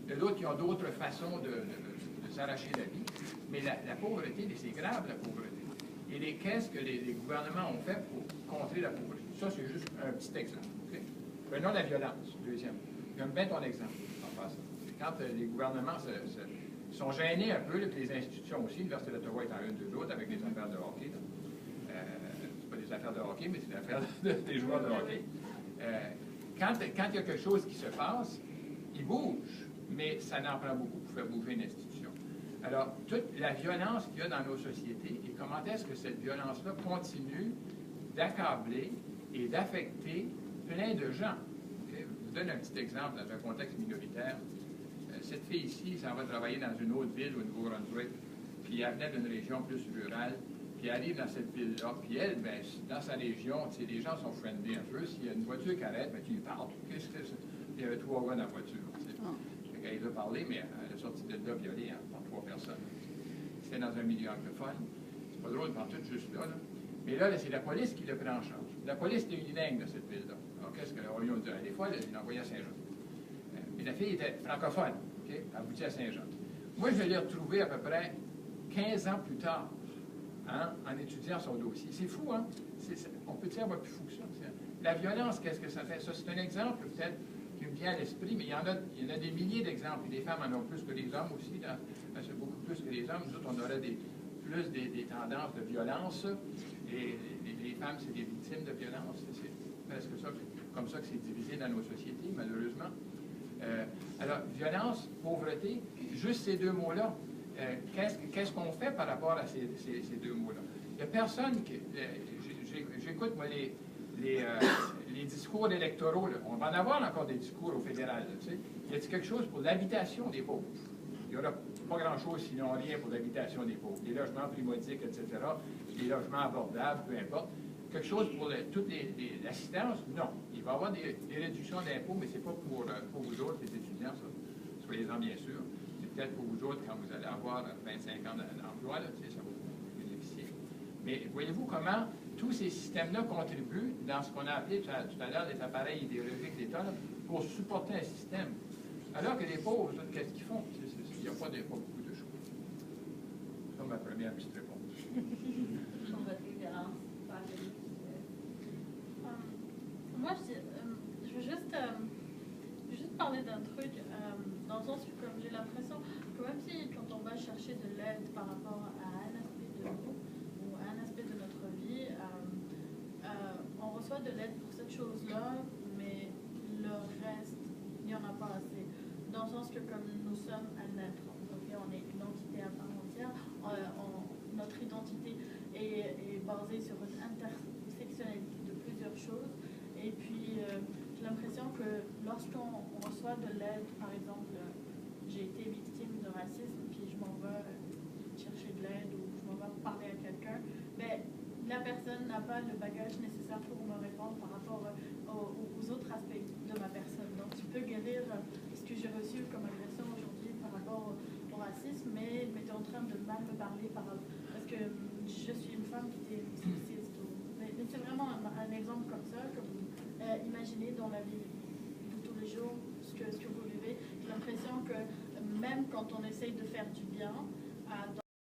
Il y a d'autres qui ont d'autres façons de s'arracher la vie. Mais la pauvreté, c'est grave, la pauvreté. Et qu'est-ce que les gouvernements ont fait pour contrer la pauvreté? Ça, c'est juste un petit exemple. Okay? Prenons la violence, deuxième. J'aime bien ton exemple en passant. Quand les gouvernements sont gênés un peu, là, puis les institutions aussi, l'Université d'Ottawa est en une de l'autre avec les affaires de hockey. C'est pas des affaires de hockey, mais c'est des affaires des joueurs de hockey. Quand il y a quelque chose qui se passe, ils bougent, mais ça n'en prend beaucoup pour faire bouger une institution. Alors, toute la violence qu'il y a dans nos sociétés, et comment est-ce que cette violence-là continue d'accabler et d'affecter plein de gens. Okay? Je vous donne un petit exemple dans un contexte minoritaire. Cette fille ici, ça va travailler dans une autre ville au Nouveau-Brunswick, puis elle venait d'une région plus rurale, puis elle arrive dans cette ville-là, puis elle, ben, dans sa région, les gens sont friendly un peu. S'il y a une voiture qui arrête, ben, tu lui parles. Qu'est-ce que c'est? Il y avait 3 gars dans la voiture. Elle veut parler, mais elle est sortie de là violée par 3 personnes. C'était dans un milieu anglophone. C'est pas drôle quand tout juste là. Mais là, c'est la police qui le prend en charge. La police était unilingue dans cette ville-là. Alors, qu'est-ce que on lui a dit? Des fois, il l'envoyait à Saint-Jean. Mais la fille était francophone. Okay? Elle aboutit à Saint-Jean. Moi, je l'ai retrouvée à peu près 15 ans plus tard, hein, en étudiant son dossier. C'est fou, hein? On peut dire plus fou que ça. La violence, qu'est-ce que ça fait? Ça, c'est un exemple, peut-être, qui me vient à l'esprit, mais il y en a des milliers d'exemples. Et les femmes en ont plus que les hommes aussi. C'est beaucoup plus que les hommes. Nous autres, on aurait plus des tendances de violence. Et les femmes, c'est des victimes de violence. C'est presque ça, comme ça que c'est divisé dans nos sociétés, malheureusement. Alors, violence, pauvreté, juste ces deux mots-là. Qu'est-ce qu'on fait par rapport à ces deux mots-là? Il n'y a personne qui... J'écoute, moi, les discours électoraux. Là. On va en avoir encore des discours au fédéral. Là, tu sais. Y a-t-il quelque chose pour l'habitation des pauvres? Il n'y aura pas grand-chose, sinon rien pour l'habitation des pauvres. Des logements primodiques, etc., des logements abordables, peu importe. Quelque chose pour toute l'assistance? Non. Il va y avoir des réductions d'impôts, mais ce n'est pas pour vous autres, les étudiants, ça. Soyez-en bien sûr. C'est peut-être pour vous autres quand vous allez avoir 25 ans d'emploi, là, ça va vous bénéficier. Mais voyez-vous comment tous ces systèmes-là contribuent dans ce qu'on a appelé tout à l'heure des appareils idéologiques d'État pour supporter un système. Alors que les pauvres, qu'est-ce qu'ils font? Il n'y a pas beaucoup de choses. C'est ma première petite réponse. Moi, je veux juste parler d'un truc, dans le sens que comme j'ai l'impression que même si quand on va chercher de l'aide par rapport à un aspect de nous ou à un aspect de notre vie, on reçoit de l'aide pour cette chose-là, mais le reste, il n'y en a pas assez. Dans le sens que comme nous sommes un être, okay, on est une entité à part entière, notre identité est basée sur une intersectionnalité de plusieurs choses. Et puis, j'ai l'impression que lorsqu'on reçoit de l'aide, par exemple, j'ai été victime de racisme, puis je m'en vais chercher de l'aide ou je m'en vais parler à quelqu'un, mais la personne n'a pas le bagage nécessaire pour me répondre par rapport aux autres aspects de ma personne. Donc, tu peux guérir ce que j'ai reçu comme agression aujourd'hui par rapport au racisme, mais tu es en train de mal me parler parce que je suis une femme qui est sexiste. Mais c'est vraiment un exemple comme ça, que vous imaginez dans la vie de tous les jours, ce que vous vivez. J'ai l'impression que même quand on essaye de faire du bien,